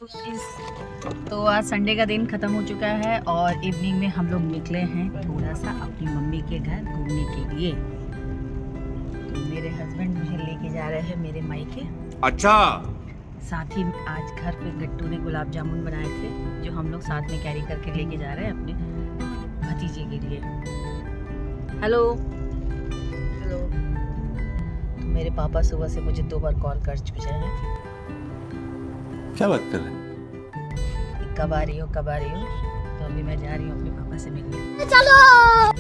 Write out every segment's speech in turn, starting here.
तो आज संडे का दिन ख़त्म हो चुका है और इवनिंग में हम लोग निकले हैं थोड़ा सा अपनी मम्मी के घर घूमने के लिए। तो मेरे हस्बैंड मुझे लेके जा रहे हैं मेरे मायके। अच्छा। साथ ही आज घर पे गट्टू ने गुलाब जामुन बनाए थे जो हम लोग साथ में कैरी करके लेके जा रहे हैं अपने भतीजे के लिए। Hello hello. तो मेरे पापा सुबह से मुझे 2 बार कॉल कर चुके हैं। क्या बात कर रहे हैं? कब आ रही हो कब आ रही हो? तो अभी मैं जा रही हूँ अपने पापा से मिलने। चलो।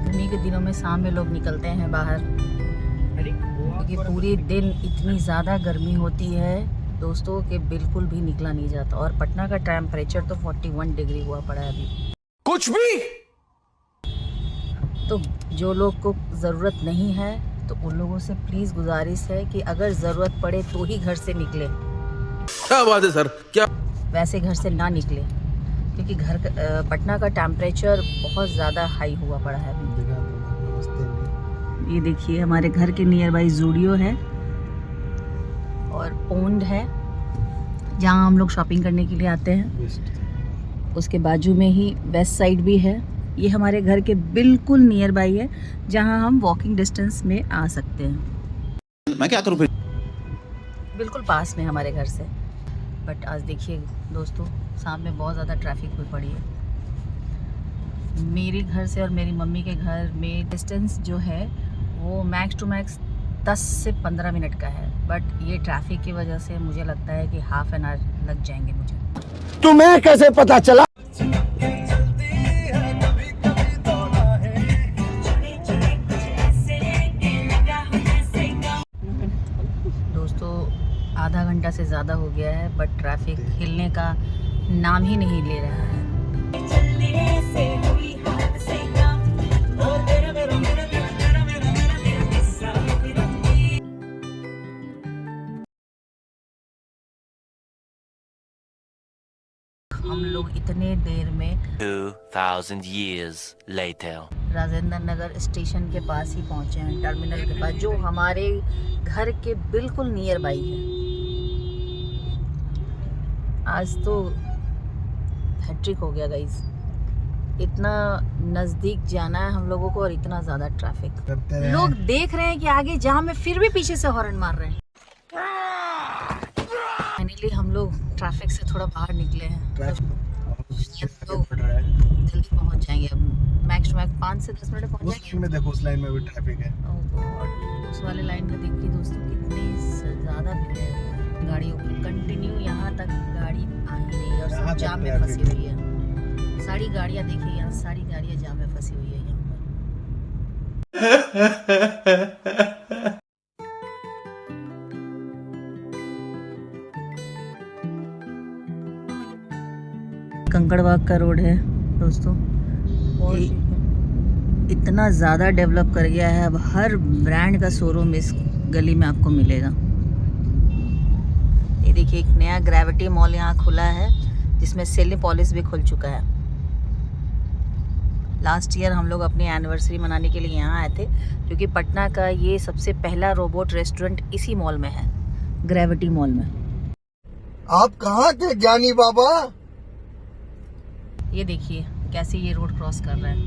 गर्मी के दिनों में शाम में लोग निकलते हैं बाहर क्योंकि पूरे दिन इतनी ज़्यादा गर्मी होती है दोस्तों कि बिल्कुल भी निकला नहीं जाता। और पटना का टेम्परेचर तो 41 डिग्री हुआ पड़ा है अभी। कुछ भी। तो जो लोग को ज़रूरत नहीं है तो उन लोगों से प्लीज़ गुजारिश है कि अगर ज़रूरत पड़े तो ही घर से निकले। क्या बात है सर, क्या वैसे घर से ना निकले क्योंकि पटना का टेम्परेचर बहुत ज़्यादा हाई हुआ पड़ा है अभी। ये देखिए हमारे घर के नियर बाई जूडियो है और पोंड है जहाँ हम लोग शॉपिंग करने के लिए आते हैं। उसके बाजू में ही वेस्ट साइड भी है। ये हमारे घर के बिल्कुल नियर बाई है जहाँ हम वॉकिंग डिस्टेंस में आ सकते हैं। मैं क्या करूं फिर? बिल्कुल पास में हमारे घर से। बट आज देखिए दोस्तों शाम में बहुत ज़्यादा ट्रैफिक हुई पड़ी है। मेरे घर से और मेरी मम्मी के घर में डिस्टेंस जो है वो मैक्स टू मैक्स 10 से 15 मिनट का है। बट ये ट्रैफिक की वजह से मुझे लगता है कि हाफ एन आवर लग जाएंगे मुझे। तुम्हें कैसे पता चला? दोस्तों आधा घंटा से ज़्यादा हो गया है बट ट्रैफिक हिलने का नाम ही नहीं ले रहा है। हम लोग इतने देर में 2000 years later. Rajendra Nagar station के पास ही पहुंचे हैं, टर्मिनल के पास जो हमारे घर के बिल्कुल नियर बाई है। आज तो हैट्रिक हो गया गाइस। इतना नज़दीक जाना है हम लोगों को और इतना ज़्यादा ट्रैफिक। लोग देख रहे हैं कि आगे जाम है फिर भी पीछे से हॉर्न मार रहे हैं। फाइनली हम लोग ट्रैफिक से थोड़ा बाहर निकले हैं। तो जल्दी पहुंच जाएंगे अब मैक्स टू मैक्स 5 से 10 मिनट में पहुंच जाएंगे। में देखो उस लाइन में भी ट्रैफिक है। ओह गॉड, उस वाले लाइन में देखिए दोस्तों कितनी ज़्यादा भीड़ है गाड़ियों की। कंटिन्यू यहाँ तक गाड़ी आ ही रही है और सब जाम में फंसी हुई है। सारी गाड़ियाँ देखिए यहाँ, सारी गाड़ियाँ जाम में फंसी हुई है यहाँ पर। कंकड़बाग का रोड है दोस्तों। इतना ज़्यादा डेवलप कर गया है, अब हर ब्रांड का शोरूम इस गली में आपको मिलेगा। ये देखिए एक नया ग्रेविटी मॉल यहाँ खुला है जिसमें सिनेपोलिस भी खुल चुका है। लास्ट ईयर हम लोग अपनी एनिवर्सरी मनाने के लिए यहाँ आए थे क्योंकि पटना का ये सबसे पहला रोबोट रेस्टोरेंट इसी मॉल में है, ग्रेविटी मॉल में। आप कहाँ के ज्ञानी बाबा? ये देखिए कैसे ये रोड क्रॉस कर रहा है।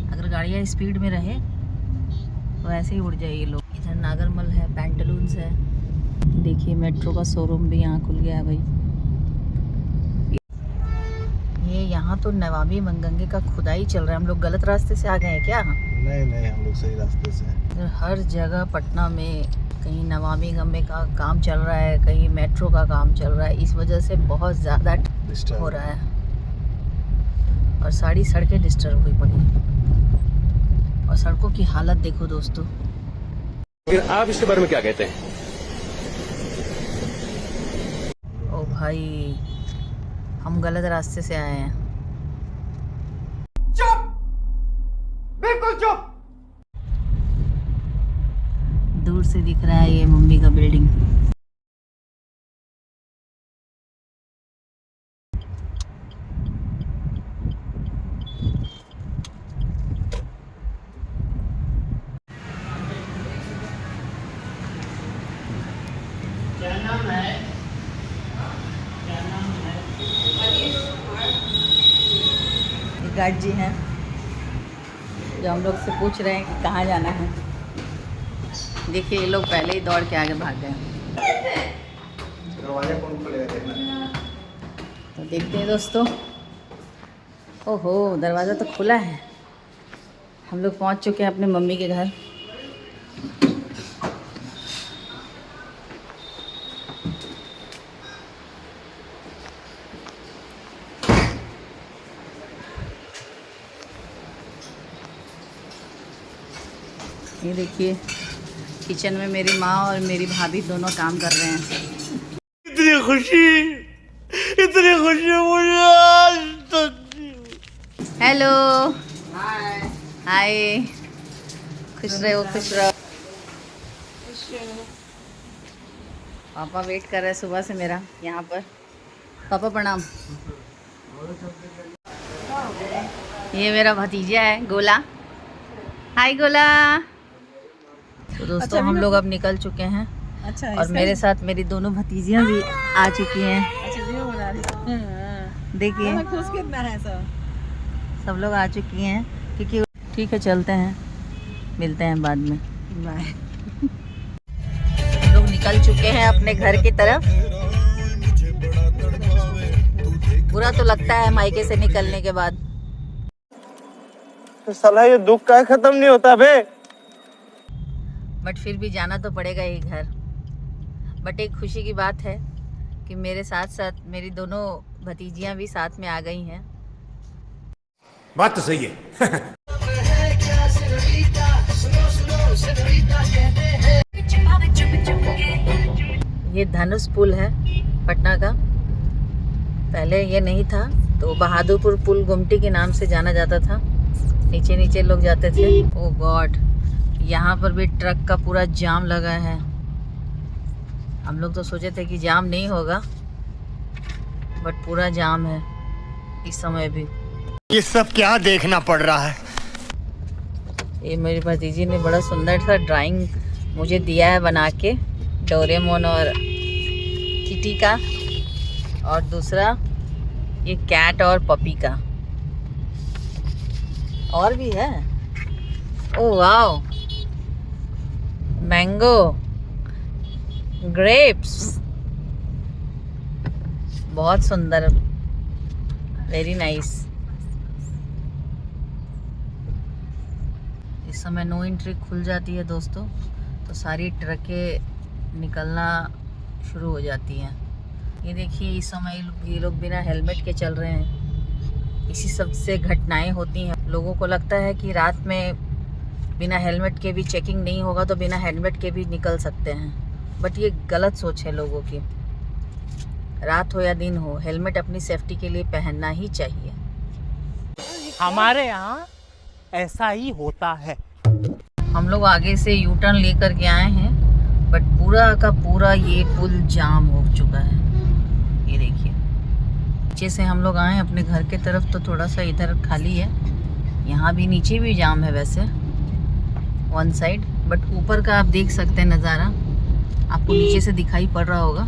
अगर गाड़ियाँ स्पीड में रहे तो ऐसे ही उड़ जाएंगे लोग। इधर नागरमल है, पैंटलून्स है। देखिए मेट्रो का शोरूम भी यहाँ खुल गया है भाई। ये यहाँ तो नवाबी मंगंगे का खुदाई चल रहा है। हम लोग गलत रास्ते से आ गए हैं क्या? नहीं हम लोग सही रास्ते से हैं। इधर हर जगह पटना में कहीं नवाबी गंगे का काम चल रहा है, कहीं मेट्रो का काम चल रहा है। इस वजह से बहुत ज़्यादा हो रहा है और सारी सड़कें डिस्टर्ब हुई पड़ी हैं। और सड़कों की हालत देखो दोस्तों। फिर आप इसके बारे में क्या कहते हैं? ओ भाई हम गलत रास्ते से आए हैं। चुप, बिल्कुल चुप। दूर से दिख रहा है ये मम्मी का बिल्डिंग। क्या नाम है? गार्ड जी हैं जो हम लोग से पूछ रहे हैं कि कहाँ जाना है। देखिए ये लोग पहले ही दौड़ के आगे भाग गए। दरवाजा कौन खोलेगा देखना। तो देखते हैं दोस्तों। ओहो, दरवाज़ा तो खुला है। हम लोग पहुंच चुके हैं अपने मम्मी के घर। ये देखिए किचन में मेरी माँ और मेरी भाभी दोनों काम कर रहे हैं। इतनी खुशी मुझे आज तक। हेलो, हाय, खुश रहो खुश रहो। पापा वेट कर रहे हैं सुबह से मेरा यहाँ पर। पापा प्रणाम। ये मेरा भतीजा है गोला। हाय गोला। तो दोस्तों हम लोग अब निकल चुके हैं। अच्छा, और मेरे साथ मेरी दोनों भतीजियाँ भी आ चुकी हैं। देखिए खुश कितना है सब लोग आ चुकी हैं क्योंकि ठीक है चलते हैं, मिलते हैं बाद में। बाय। लोग निकल चुके हैं अपने घर की तरफ। बुरा तो लगता है मायके से निकलने के बाद। तो साला ये दुख का खत्म नहीं होता बे। बट फिर भी जाना तो पड़ेगा ही घर। बट एक खुशी की बात है कि मेरे साथ साथ मेरी दोनों भतीजियां भी साथ में आ गई हैं। बात तो सही है। ये धनुष पुल है पटना का। पहले ये नहीं था, तो बहादुरपुर पुल गुमटी के नाम से जाना जाता था। नीचे नीचे लोग जाते थे। ओह गॉड, यहाँ पर भी ट्रक का पूरा जाम लगा है। हम लोग तो सोचे थे कि जाम नहीं होगा, बट पूरा जाम है इस समय भी। ये सब क्या देखना पड़ रहा है। ये मेरी भतीजी ने बड़ा सुंदर सा ड्राइंग मुझे दिया है बना के, डोरेमोन और किटी का, और दूसरा ये कैट और पपी का। और भी है। ओह वाओ, मैंगो, ग्रेप्स, बहुत सुंदर, वेरी नाइस। इस समय नो एंट्री खुल जाती है दोस्तों, तो सारी ट्रकें निकलना शुरू हो जाती हैं। ये देखिए इस समय ये लोग बिना हेलमेट के चल रहे हैं। इसी सब से घटनाएं होती हैं। लोगों को लगता है कि रात में बिना हेलमेट के भी चेकिंग नहीं होगा तो बिना हेलमेट के भी निकल सकते हैं, बट ये गलत सोच है लोगों की। रात हो या दिन हो, हेलमेट अपनी सेफ्टी के लिए पहनना ही चाहिए। हमारे यहाँ ऐसा ही होता है। हम लोग आगे से यू टर्न लेकर के आए हैं, बट पूरा का पूरा ये पुल जाम हो चुका है। ये देखिए नीचे से हम लोग आए अपने घर के तरफ, तो थोड़ा सा इधर खाली है। यहाँ भी नीचे भी जाम है वैसे वन साइड, बट ऊपर का आप देख सकते हैं नज़ारा, आपको नीचे से दिखाई पड़ रहा होगा।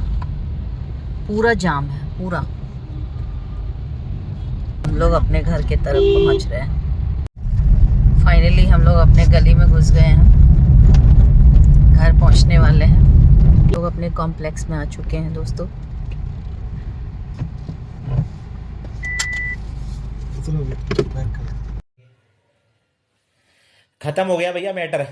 पूरा जाम है पूरा। हम लोग अपने घर के तरफ पहुँच रहे हैं। फाइनली हम लोग अपने गली में घुस गए हैं, घर पहुंचने वाले हैं। लोग अपने कॉम्प्लेक्स में आ चुके हैं दोस्तों। चलो बैक करो। खत्म हो गया भैया मैटर।